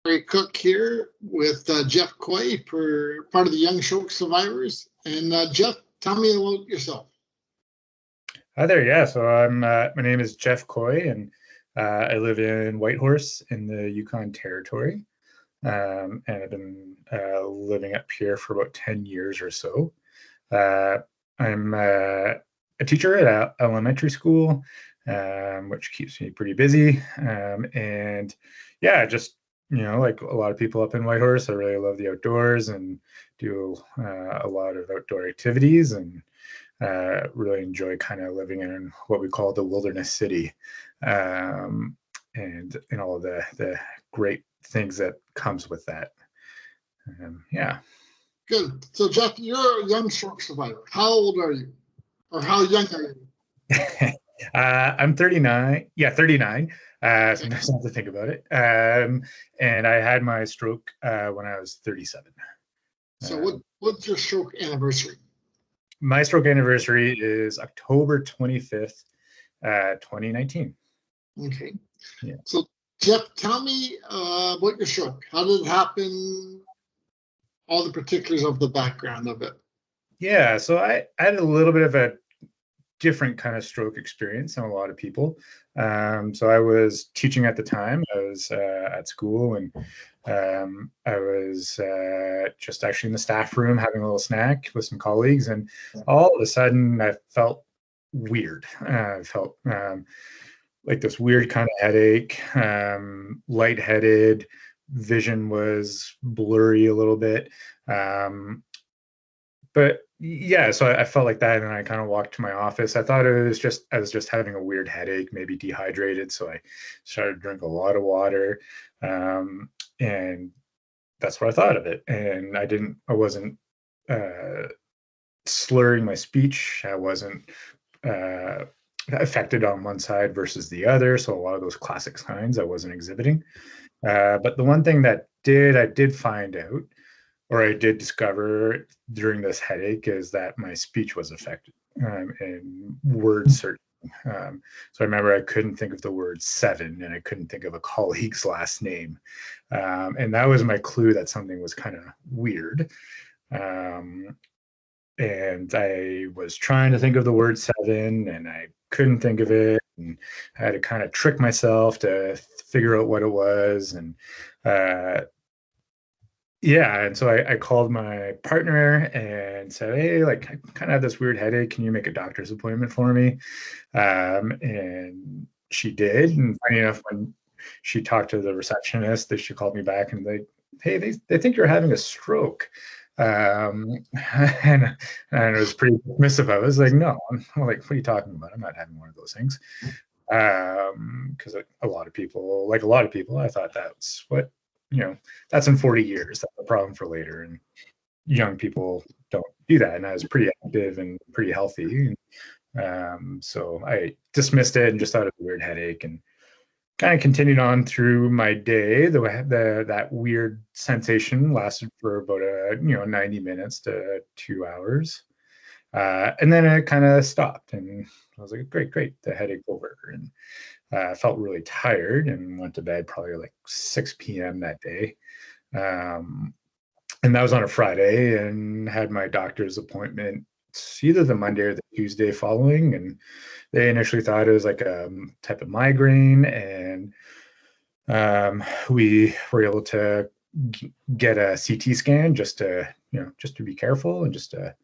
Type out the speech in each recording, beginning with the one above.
Cook here with Geoff Coy for part of the Young Stroke Survivors. And Geoff, tell me about yourself. Hi there. Yeah, so my name is Geoff Coy, and I live in Whitehorse in the Yukon Territory. And I've been living up here for about 10 years or so. Uh, I'm a teacher at a elementary school, which keeps me pretty busy. And yeah, just like a lot of people up in Whitehorse, I really love the outdoors and do a lot of outdoor activities, and really enjoy kind of living in what we call the wilderness city, and all the great things that comes with that. Yeah. Good. So, Geoff, you're a Young Stroke Survivor. How old are you? Or how young are you? I'm 39. Yeah, 39. Sometimes I have to think about it. And I had my stroke when I was 37. So what's your stroke anniversary? My stroke anniversary is October 25th, 2019. Okay. Yeah. So, Geoff, tell me about your stroke. How did it happen? All the particulars of the background of it. Yeah, so I had a little bit of a different kind of stroke experience than a lot of people. So I was teaching at the time. I was at school, and I was just actually in the staff room having a little snack with some colleagues, and all of a sudden I felt weird. I felt like this weird kind of headache, lightheaded, vision was blurry a little bit. But yeah, so I felt like that, and I kind of walked to my office. I thought I was just having a weird headache, maybe dehydrated. So I started to drink a lot of water, and that's what I thought of it. And I wasn't slurring my speech. I wasn't affected on one side versus the other. So a lot of those classic signs I wasn't exhibiting. But the one thing that I did find out, or I did discover during this headache, is that my speech was affected, and words certainly. So I remember I couldn't think of the word seven, and I couldn't think of a colleague's last name. And that was my clue that something was kind of weird. And I was trying to think of the word seven, and I couldn't think of it. And I had to kind of trick myself to figure out what it was. And yeah, and so I called my partner and said, "Hey, like I kind of have this weird headache. Can you make a doctor's appointment for me?" And she did. And funny enough, when she talked to the receptionist, that she called me back and hey, they think you're having a stroke. And it was pretty dismissive. I was like, "No, I'm like, what are you talking about? I'm not having one of those things." Because a lot of people, I thought that's what, that's in 40 years. That's a problem for later. And young people don't do that. And I was pretty active and pretty healthy. So I dismissed it and just thought it was a weird headache, and kind of continued on through my day. That weird sensation lasted for about 90 minutes to 2 hours. And then it kind of stopped, and I was like, great, the headache over. And felt really tired and went to bed probably like 6 p.m. that day. And that was on a Friday, and had my doctor's appointment either the Monday or the Tuesday following. And they initially thought it was like a type of migraine. And we were able to get a CT scan just to be careful and just to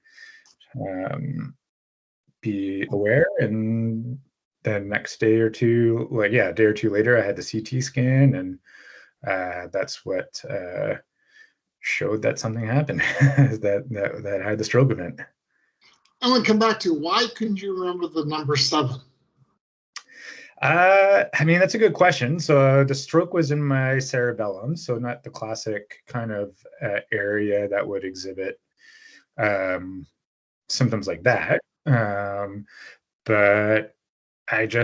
be aware. And the next day or two, a day or two later, I had the CT scan, and that's what showed that something happened, that I had the stroke event. I want to come back to why couldn't you remember the number seven? I mean, that's a good question. So the stroke was in my cerebellum, so not the classic kind of area that would exhibit symptoms like that. But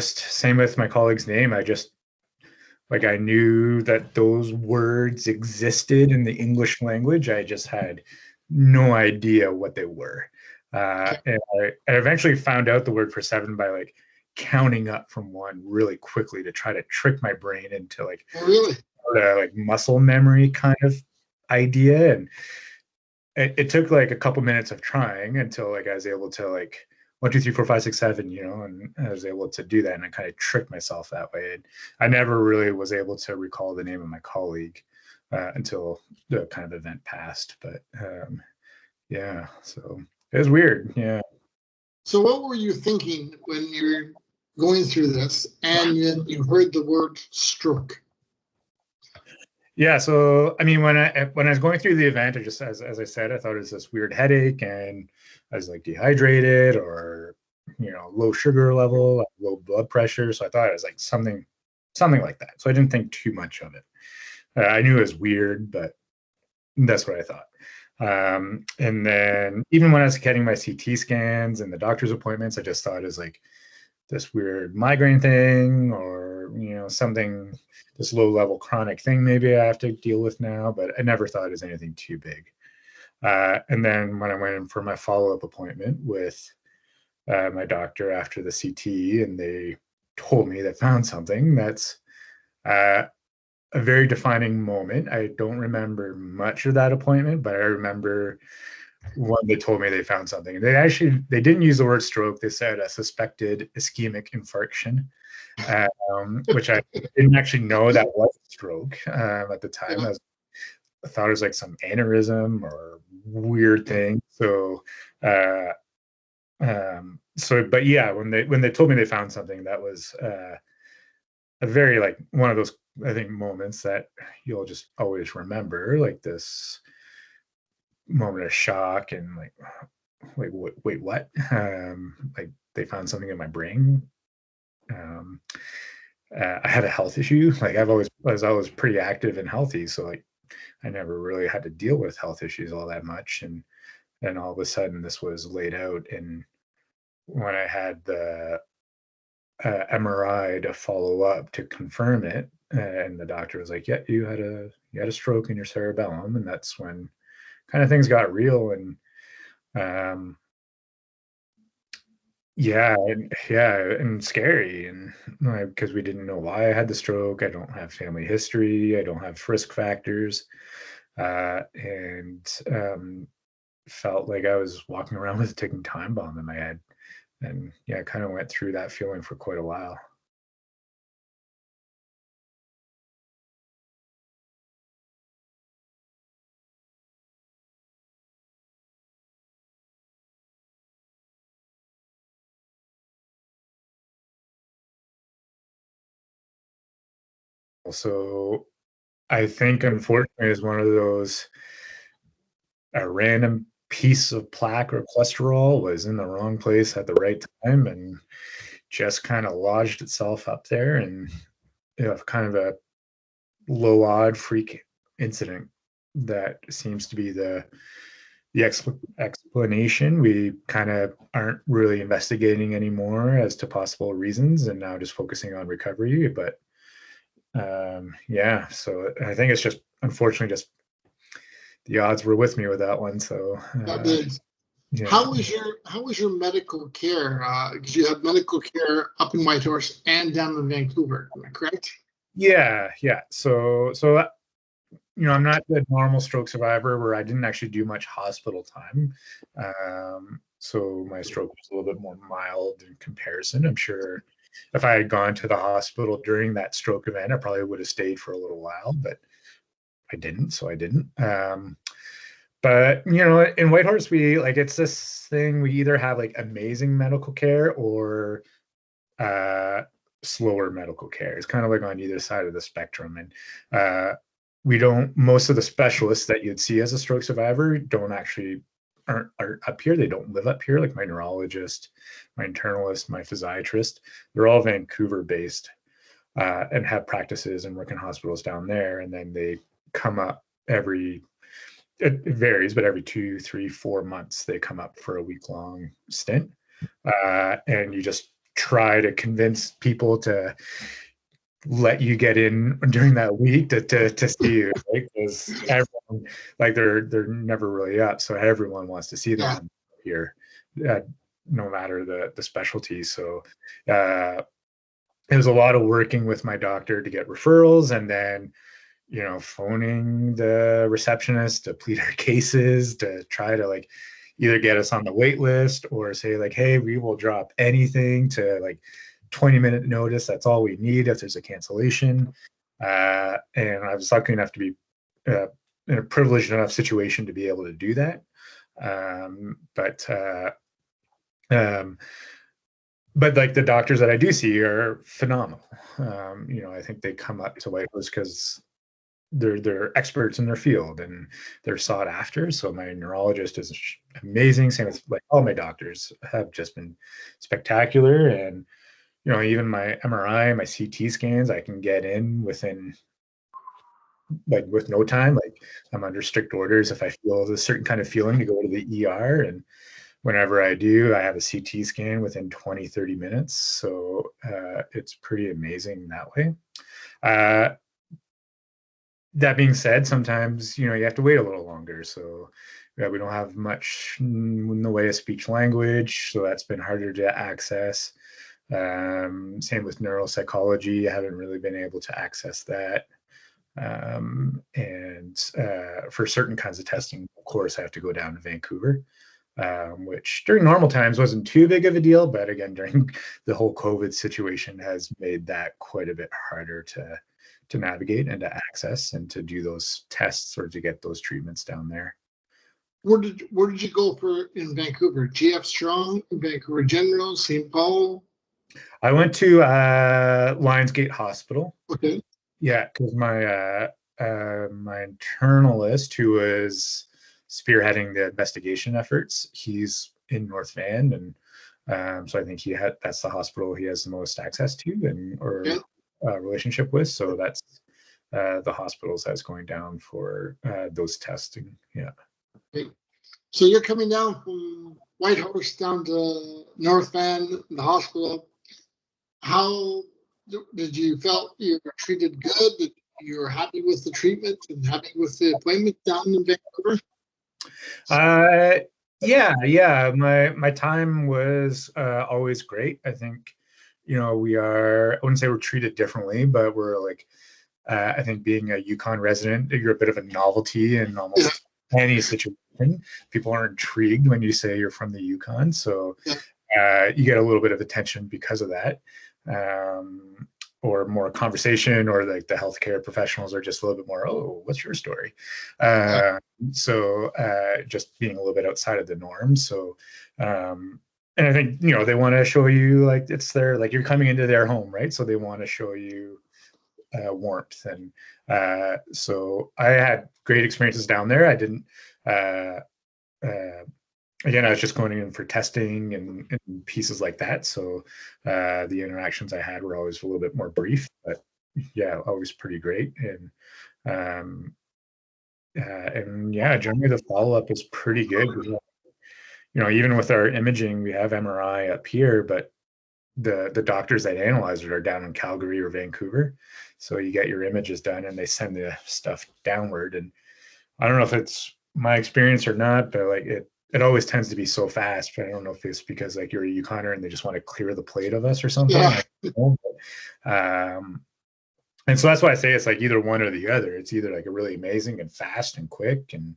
same with my colleague's name. I knew that those words existed in the English language. I just had no idea what they were. And I eventually found out the word for seven by counting up from one really quickly to try to trick my brain into really? sort of like muscle memory kind of idea, and it took like a couple minutes of trying until like I was able to like 1, 2, 3, 4, 5, 6, 7, and I was able to do that, and I kind of tricked myself that way. And I never really was able to recall the name of my colleague until the kind of event passed. But yeah, so it was weird. Yeah. So what were you thinking when you're going through this and then you heard the word stroke? Yeah, so I mean, when I was going through the event, I just as I said, I thought it was this weird headache, and I was like dehydrated or low sugar level, low blood pressure. So I thought it was like something like that. So I didn't think too much of it. I knew it was weird, but that's what I thought. And then even when I was getting my CT scans and the doctor's appointments, I just thought it was like this weird migraine thing, or something, this low level chronic thing maybe I have to deal with now, but I never thought it was anything too big. And then when I went in for my follow-up appointment with my doctor after the CT, and they told me they found something, that's a very defining moment. I don't remember much of that appointment, but I remember when they told me they found something. They didn't use the word stroke. They said a suspected ischemic infarction, which I didn't actually know that was a stroke at the time. Yeah. I thought it was like some aneurysm or weird thing. So, but yeah, when they told me they found something, that was a very like one of those, I think, moments that you'll just always remember, like this moment of shock and like wait, what? Like they found something in my brain. I have a health issue. Like I was always pretty active and healthy, so like I never really had to deal with health issues all that much. And then all of a sudden, this was laid out, and when I had the MRI to follow up to confirm it, and the doctor was like, "Yeah, you had a stroke in your cerebellum," and that's when kind of things got real. And and scary, and because we didn't know why I had the stroke. I don't have family history. I don't have risk factors, and felt like I was walking around with a ticking time bomb in my head. And yeah, I kind of went through that feeling for quite a while. Also, I think unfortunately is one of those, a random piece of plaque or cholesterol was in the wrong place at the right time and just kind of lodged itself up there, and kind of a low odd freak incident that seems to be the explanation. We kind of aren't really investigating anymore as to possible reasons, and now just focusing on recovery. But yeah, so I think it's just unfortunately just the odds were with me with that one. So yeah. How was your medical care? Because you had medical care up in Whitehorse and down in Vancouver, am I correct? Yeah. So I'm not the normal stroke survivor where I didn't actually do much hospital time. So my stroke was a little bit more mild in comparison. I'm sure if I had gone to the hospital during that stroke event, I probably would have stayed for a little while, but I didn't, so I didn't. But in Whitehorse, it's this thing, we either have like amazing medical care or slower medical care. It's kind of like on either side of the spectrum. And most of the specialists that you'd see as a stroke survivor aren't up here. They don't live up here. Like my neurologist, my internalist, my physiatrist, they're all Vancouver based and have practices and work in hospitals down there. And then they come up it varies, but every 2, 3, 4 months, they come up for a week-long stint. And you just try to convince people to let you get in during that week to see you, right? Because everyone, like they're never really up, so everyone wants to see them here, no matter the specialty. So it was a lot of working with my doctor to get referrals, and then phoning the receptionist to plead our cases, to try to like either get us on the wait list or say like, hey, we will drop anything to like 20-minute notice. That's all we need if there's a cancellation. And I was lucky enough to be in a privileged enough situation to be able to do that. But like the doctors that I do see are phenomenal. I think they come up to Whitehorse because they're experts in their field and they're sought after. So my neurologist is amazing. Same with like all my doctors have just been spectacular. And even my MRI, my CT scans, I can get in within like with no time. Like I'm under strict orders if I feel a certain kind of feeling to go to the ER, and whenever I do, I have a CT scan within 20-30 minutes. So it's pretty amazing that way. That being said, sometimes you have to wait a little longer. So we don't have much in the way of speech language, so that's been harder to access. Same with neuropsychology. I haven't really been able to access that. And for certain kinds of testing, of course, I have to go down to Vancouver, which during normal times wasn't too big of a deal. But again, during the whole COVID situation has made that quite a bit harder to navigate and to access and to do those tests or to get those treatments down there. Where did you go for in Vancouver? Geoff Strong, Vancouver General, St. Paul? I went to Lionsgate Hospital. Okay. Yeah, because my internalist, who was spearheading the investigation efforts, he's in North Van, and so I think that's the hospital he has the most access to relationship with. So that's the hospitals I was going down for those testing. Yeah. Okay. So you're coming down from Whitehorse down to North Van, the hospital. How did you felt you were treated good? Did you were happy with the treatment and happy with the appointment down in Vancouver? Yeah. My time was always great. I think, I wouldn't say we're treated differently, but we're like, I think being a Yukon resident, you're a bit of a novelty in almost any situation. People are intrigued when you say you're from the Yukon. So you get a little bit of attention because of that. Or more conversation, or like the healthcare professionals are just a little bit more, oh, what's your story? So just being a little bit outside of the norm. So, and I think, they want to show you like it's their, like you're coming into their home, right? So they want to show you warmth. And so I had great experiences down there. I didn't, again, I was just going in for testing and pieces like that. So the interactions I had were always a little bit more brief, but yeah, always pretty great. And yeah, generally the follow-up is pretty good. Even with our imaging, we have MRI up here, but the doctors that analyze it are down in Calgary or Vancouver. So you get your images done and they send the stuff downward. And I don't know if it's my experience or not, but like it always tends to be so fast. But I don't know if it's because like you're a Yukoner and they just want to clear the plate of us or something. Yeah. And so that's why I say it's like either one or the other. It's either like a really amazing and fast and quick, and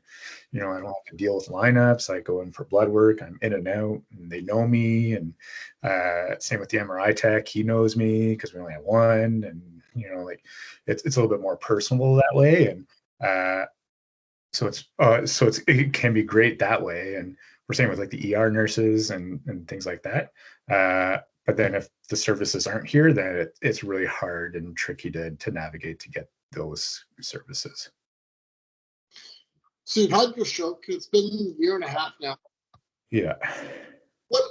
I don't have to deal with lineups. I go in for blood work, I'm in and out, and they know me. And same with the MRI tech, he knows me because we only have one, and like it's a little bit more personal that way. And so it can be great that way. And we're saying with like the ER nurses and things like that. But then if the services aren't here, then it's really hard and tricky to navigate to get those services. So you've had your stroke. It's been a year and a half now. Yeah. What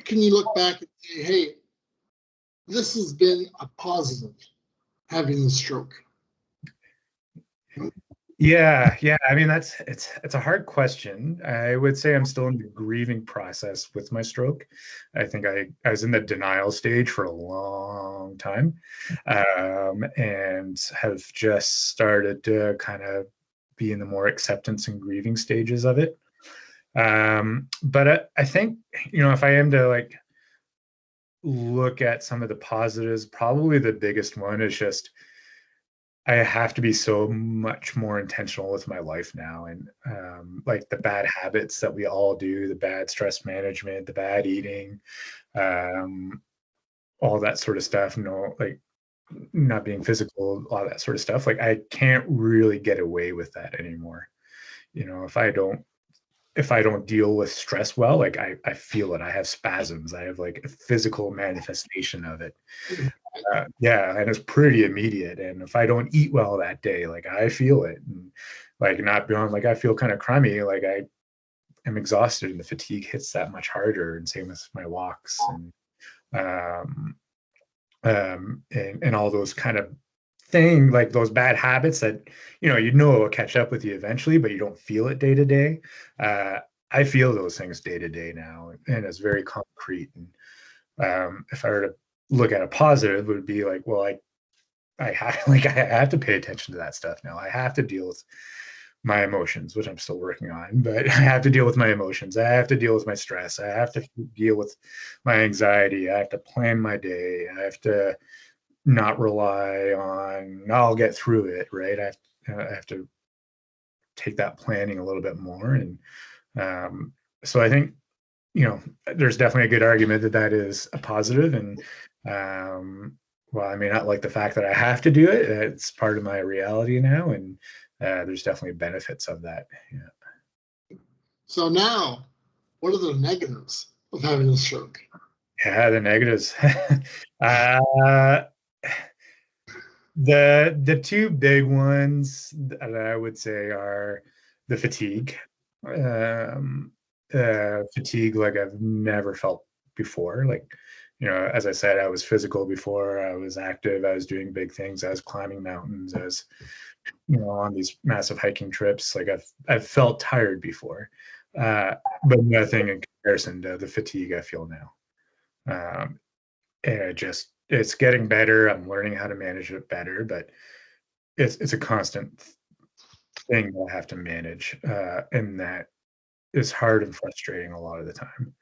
can you look back and say, hey, this has been a positive, having the stroke? Yeah. I mean, it's a hard question. I would say I'm still in the grieving process with my stroke. I think I was in the denial stage for a long time, and have just started to kind of be in the more acceptance and grieving stages of it. But I think, if I am to like look at some of the positives, probably the biggest one is just I have to be so much more intentional with my life now. And like the bad habits that we all do, the bad stress management, the bad eating, um, all that sort of stuff, like not being physical, all that sort of stuff. Like I can't really get away with that anymore. If I don't deal with stress well, like I feel it. I have spasms. I have like a physical manifestation of it. Yeah, and it's pretty immediate. And if I don't eat well that day, like I feel it. And like not beyond, like I feel kind of crummy. Like I am exhausted and the fatigue hits that much harder. And same with my walks um, and all those kind of thing, like those bad habits that will catch up with you eventually, but you don't feel it day to day. I feel those things day to day now, and it's very concrete. And if I were to look at a positive, it would be like, well, I have like I have to pay attention to that stuff now. I have to deal with my emotions, which I'm still working on, but I have to deal with my emotions. I have to deal with my stress. I have to deal with my anxiety. I have to plan my day. I have to not rely on, I'll get through it, right? I have to take that planning a little bit more. And so I think, there's definitely a good argument that that is a positive. And well, I may not like the fact that I have to do it. It's part of my reality now. And there's definitely benefits of that. Yeah. So now, what are the negatives of having a stroke? Yeah, the negatives. uh, the two big ones that I would say are the fatigue. Um, Fatigue like I've never felt before. Like, as I said, I was physical before. I was active. I was doing big things. I was climbing mountains. I was, on these massive hiking trips. Like I've felt tired before, but nothing in comparison to the fatigue I feel now. And it's getting better. I'm learning how to manage it better, but it's a constant thing that I have to manage, and that is hard and frustrating a lot of the time.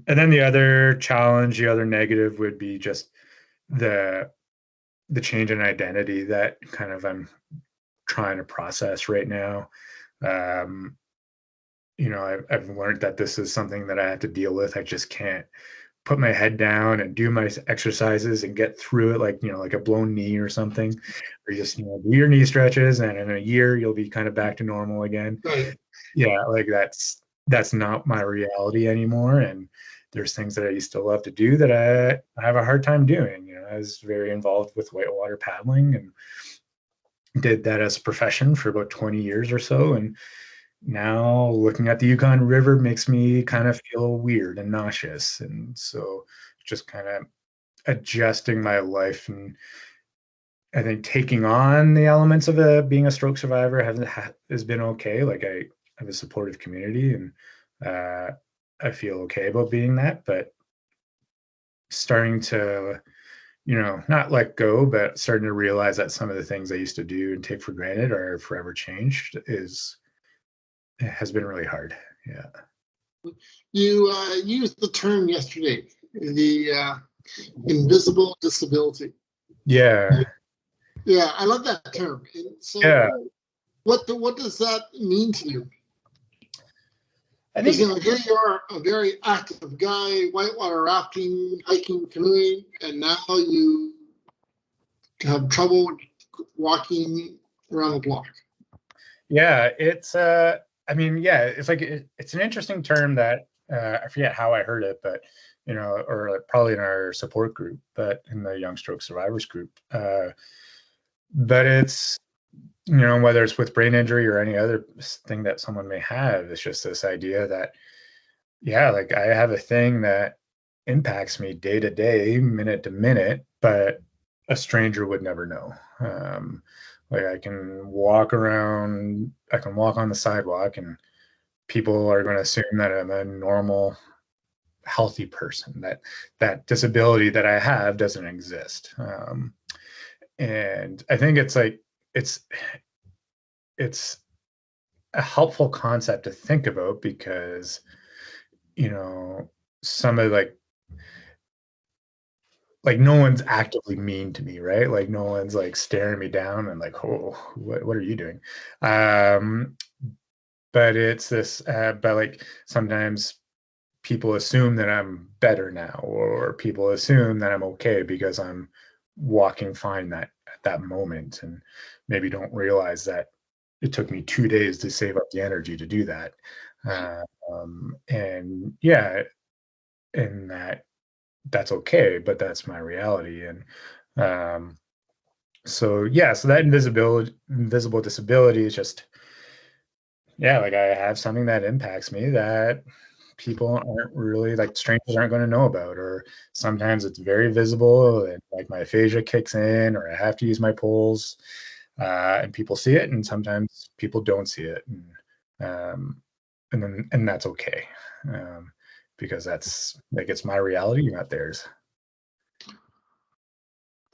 And then the other challenge, the other negative would be just the the change in identity that kind of I'm trying to process right now. Um, I've learned that this is something that I have to deal with. I just can't put my head down and do my exercises and get through it like like a blown knee or something, or you just do your knee stretches and in a year you'll be kind of back to normal again. Right. Yeah, like that's not my reality anymore. And there's things that I used to love to do that I have a hard time doing. I was very involved with whitewater paddling and did that as a profession for about 20 years or so. And now looking at the Yukon River makes me kind of feel weird and nauseous. And so just kind of adjusting my life, and I think taking on the elements of being a stroke survivor has been okay. Like I have a supportive community, and uh, I feel okay about being that, but starting to, not let go, but starting to realize that some of the things I used to do and take for granted are forever changed has been really hard. Yeah. You used the term yesterday, the invisible disability. Yeah. Yeah, I love that term. And so, Yeah. what does that mean to you? I Because think, here you are, a very active guy, whitewater rafting, hiking, canoeing, and now you have trouble walking around the block. yeah, I mean, yeah, it's like, it's an interesting term that, I forget how I heard it, but, or probably in our support group, but in the Young Stroke Survivors group. But it's, whether it's with brain injury or any other thing that someone may have, it's just this idea that, yeah, like I have a thing that impacts me day to day, minute to minute, but a stranger would never know. Like I can walk around, I can walk on the sidewalk, and people are going to assume that I'm a normal, healthy person. That disability that I have doesn't exist. And I think it's like it's it's a helpful concept to think about, because you know some of like no one's actively mean to me, right? Like no one's like staring me down and like, oh, what are you doing? Um, but it's this, but like sometimes people assume that I'm better now, or people assume that I'm okay because I'm walking fine that at that moment, and maybe don't realize that it took me 2 days to save up the energy to do that. And yeah, and that's okay, but that's my reality. And um, so yeah, so that invisible disability is just, yeah, like I have something that impacts me that people aren't really, like strangers aren't going to know about, or sometimes it's very visible and like my aphasia kicks in, or I have to use my poles, and people see it, and sometimes people don't see it, um, and that's okay, um, because that's like it's my reality, not theirs.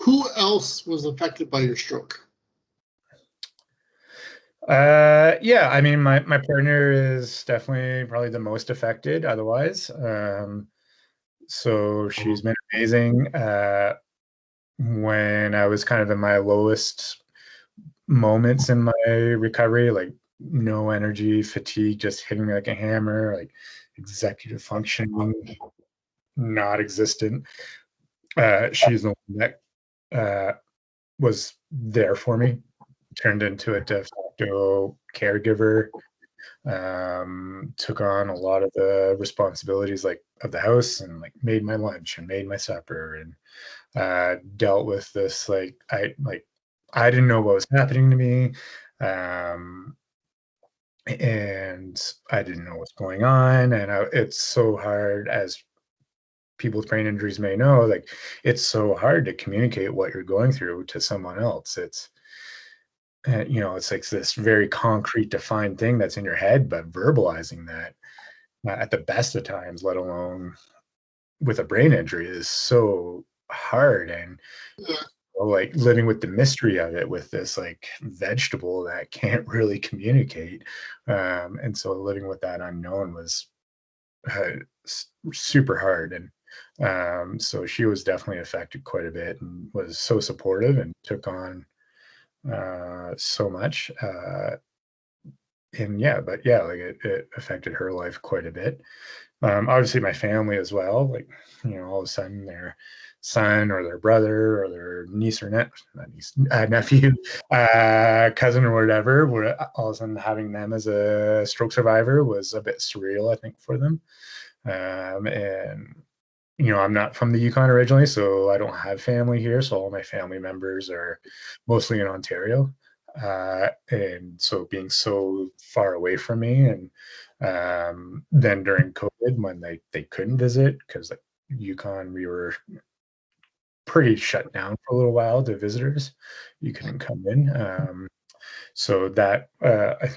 Who else was affected by your stroke? Yeah, I mean, my partner is definitely probably the most affected. Otherwise, so she's been amazing. When I was kind of in my lowest moments in my recovery, like no energy, fatigue, just hitting me like a hammer, like executive functioning not existent. She's the one that was there for me, turned into a de facto caregiver, took on a lot of the responsibilities like of the house, and like made my lunch and made my supper, and dealt with this I didn't know what was happening to me, um, and I didn't know what's going on, and it's so hard, as people with brain injuries may know, like it's so hard to communicate what you're going through to someone else. It's it's like this very concrete, defined thing that's in your head, but verbalizing that at the best of times, let alone with a brain injury, is so hard. And Yeah, like living with the mystery of it with this like vegetable that can't really communicate, and so living with that unknown was super hard. And so she was definitely affected quite a bit, and was so supportive and took on so much, and yeah, but yeah, like it affected her life quite a bit. Obviously my family as well, like, all of a sudden their son or their brother or their niece or not niece, nephew, cousin or whatever, were all of a sudden having them as a stroke survivor was a bit surreal, I think, for them. And I'm not from the Yukon originally, so I don't have family here. So all my family members are mostly in Ontario. And so being so far away from me, and then during COVID when they couldn't visit because like Yukon, we were pretty shut down for a little while to visitors. You couldn't come in. So that I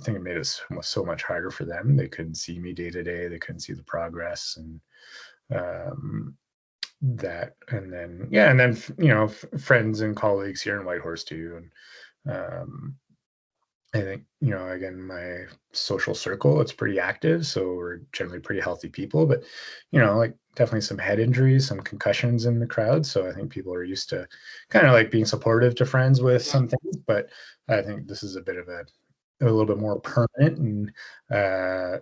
think it made it so much harder for them. They couldn't see me day to day. They couldn't see the progress, and um, that, and then yeah, and then friends and colleagues here in Whitehorse too, and I think again my social circle, it's pretty active, so we're generally pretty healthy people, but like definitely some head injuries, some concussions in the crowd, so I think people are used to kind of like being supportive to friends with yeah. some things, but I think this is a bit of a little bit more permanent, and uh,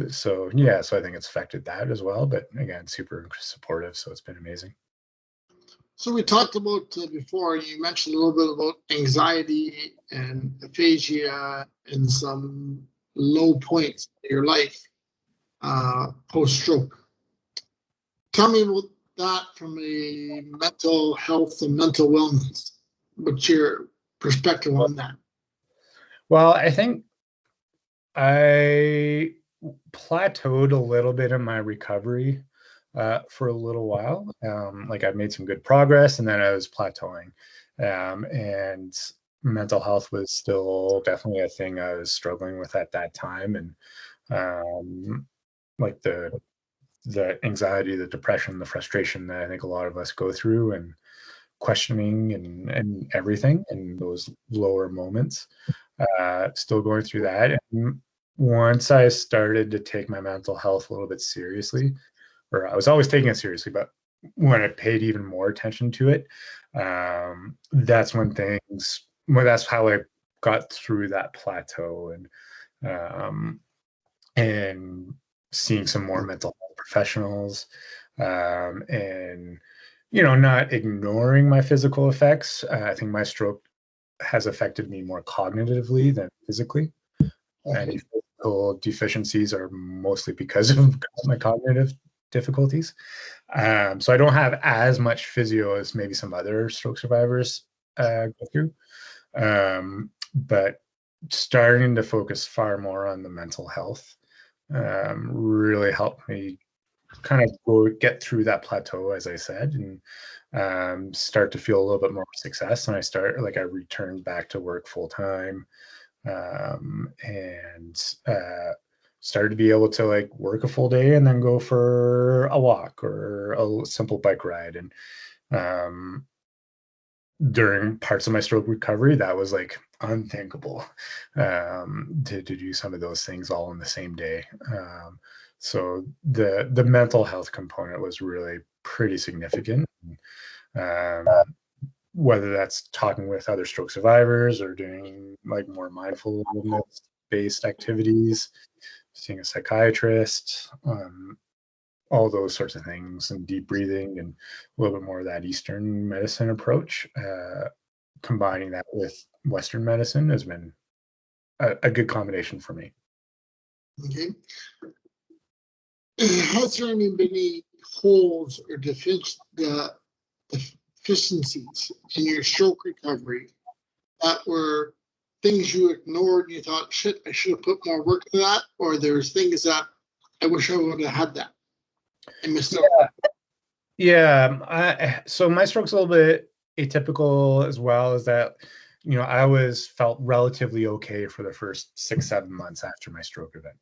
so yeah, so I think it's affected that as well, but again, super supportive, so it's been amazing. So we talked about before, you mentioned a little bit about anxiety and aphasia and some low points in your life post stroke. Tell me about that from a mental health and mental wellness. What's your perspective on that? Well, I think I plateaued a little bit in my recovery for a little while. Like I've made some good progress, and then I was plateauing, and mental health was still definitely a thing I was struggling with at that time, and like the anxiety, the depression, the frustration that I think a lot of us go through, and questioning and everything, and those lower moments. Still going through that. And once I started to take my mental health a little bit seriously, or I was always taking it seriously, but when I paid even more attention to it, that's when that's how I got through that plateau, and seeing some more mental health professionals, and not ignoring my physical effects. I think my stroke has affected me more cognitively than physically. Any physical deficiencies are mostly because of my cognitive difficulties. So I don't have as much physio as maybe some other stroke survivors go through. But starting to focus far more on the mental health really helped me kind of get through that plateau, as I said, and start to feel a little bit more success. And I returned back to work full time, and started to be able to like work a full day and then go for a walk or a simple bike ride. And during parts of my stroke recovery, that was like unthinkable, to do some of those things all in the same day. So the mental health component was really pretty significant. Um, whether that's talking with other stroke survivors or doing like more mindfulness based activities, seeing a psychiatrist, all those sorts of things, and deep breathing, and a little bit more of that Eastern medicine approach. Combining that with Western medicine has been a good combination for me. Okay. Has there been any holes or deficiencies in your stroke recovery that were things you ignored and you thought, shit, I should have put more work into that? Or there's things that I wish I would have had that I missed out? Yeah. So my stroke's a little bit atypical as well, is that, I was felt relatively okay for the first 6, 7 months after my stroke event.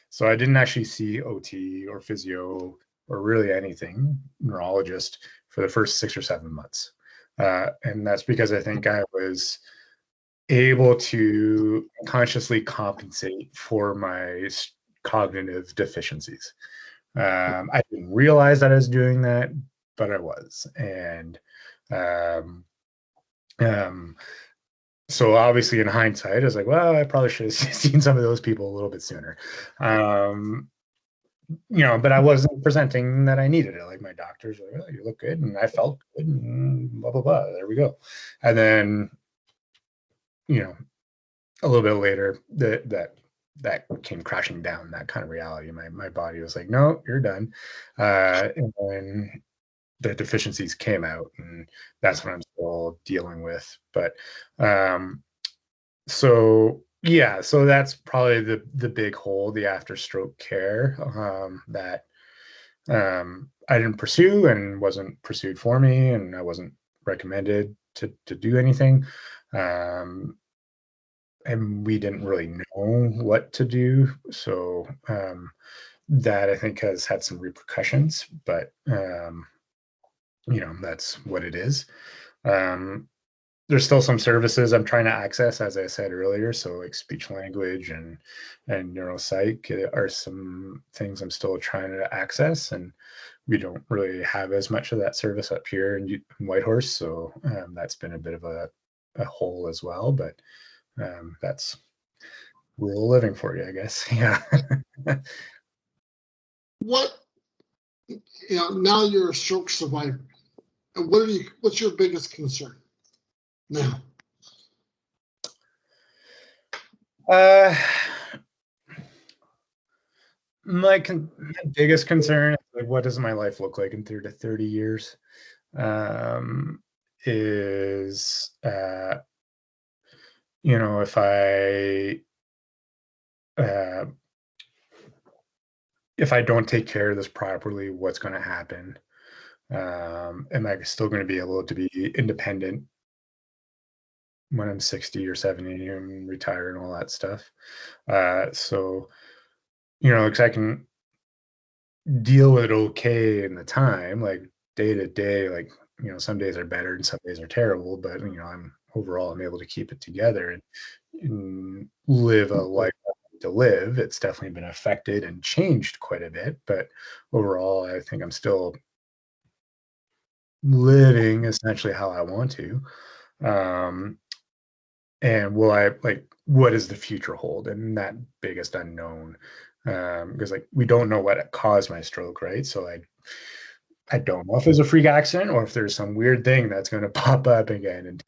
So I didn't actually see OT or physio or really anything, neurologist, for the first 6 or 7 months. And that's because I think I was able to consciously compensate for my cognitive deficiencies. I didn't realize that I was doing that, but I was. And um, um, so obviously in hindsight, I was like, well, I probably should have seen some of those people a little bit sooner. But I wasn't presenting that I needed it. Like my doctors were like, oh, you look good, and I felt good, and blah blah blah. There we go. And then, a little bit later, that came crashing down. That kind of reality. My body was like, no, you're done. And then the deficiencies came out, and that's what I'm still dealing with. But so yeah, so that's probably the big hole, the after stroke care, that I didn't pursue and wasn't pursued for me, and I wasn't recommended to do anything. And we didn't really know what to do. So that I think has had some repercussions, but that's what it is. Um, there's still some services I'm trying to access, as I said earlier. So like speech language and neuropsych are some things I'm still trying to access, and we don't really have as much of that service up here in Whitehorse. So that's been a bit of a hole as well. But that's rural living for you, I guess. Yeah. What, now you're a stroke survivor. And what's your biggest concern now? Uh, my biggest concern is like, what does my life look like in 30 years? Is uh, if I don't take care of this properly, what's going to happen? Am I still going to be able to be independent when I'm 60 or 70 and retire and all that stuff? So, because I can deal with it okay in the time, like day to day, like, some days are better and some days are terrible, but, I'm able to keep it together and live a life to live. It's definitely been affected and changed quite a bit, but overall, I think I'm still living essentially how I want to? And will I like what does the future hold? And that biggest unknown. Because like we don't know what caused my stroke, right? So I don't know if it's a freak accident or if there's some weird thing that's going to pop up again, and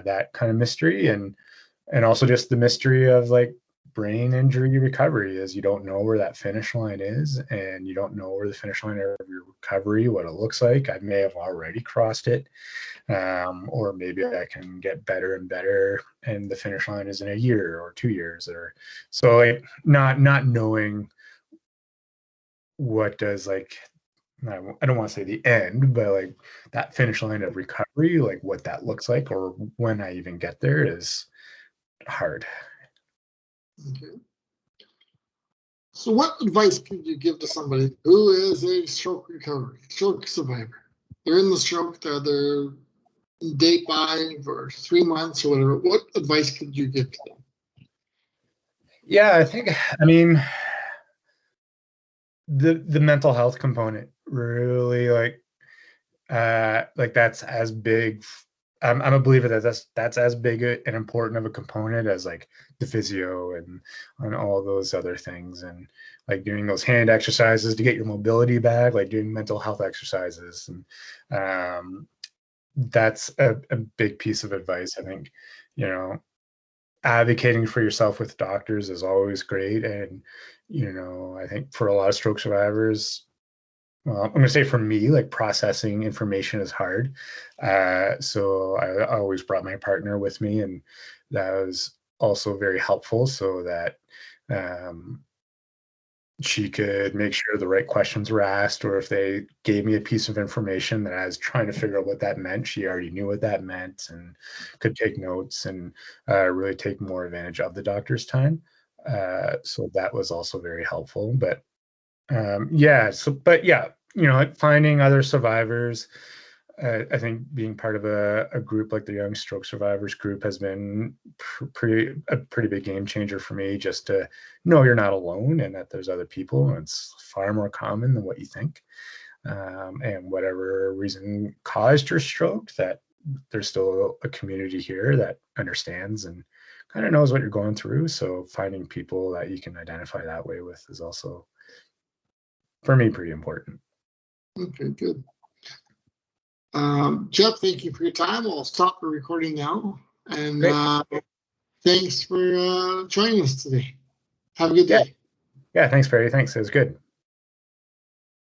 that kind of mystery, and also just the mystery of like brain injury recovery is you don't know where that finish line is, and you don't know where the finish line of your recovery, what it looks like. I may have already crossed it, or maybe I can get better and better, and the finish line is in a year or 2 years, or so. Like not knowing what does like I don't want to say the end, but like that finish line of recovery, like what that looks like, or when I even get there, is hard. Okay. So what advice could you give to somebody who is a stroke survivor? They're in the stroke, they're in day 5 or 3 months or whatever. What advice could you give to them? Yeah, I mean, the mental health component really like that's as big. I'm a believer that that's as big and important of a component as like the physio and all those other things, and like doing those hand exercises to get your mobility back, like doing mental health exercises, and that's a big piece of advice. I think, you know, advocating for yourself with doctors is always great, and I think for a lot of stroke survivors, well, I'm going to say for me, like processing information is hard. So I always brought my partner with me, and that was also very helpful so that um, she could make sure the right questions were asked, or if they gave me a piece of information that I was trying to figure out what that meant, she already knew what that meant and could take notes and really take more advantage of the doctor's time. So that was also very helpful. But yeah, but yeah, like finding other survivors. I think being part of a group like the Young Stroke Survivors group has been a pretty big game changer for me, just to know you're not alone and that there's other people, and it's far more common than what you think. And whatever reason caused your stroke, that there's still a community here that understands and kind of knows what you're going through. So finding people that you can identify that way with is also, for me, pretty important. Okay, good. Geoff, thank you for your time. I'll stop the recording now. And thanks for joining us today. Have a good Yeah. day. Yeah. Thanks, Barry. Thanks. It was good.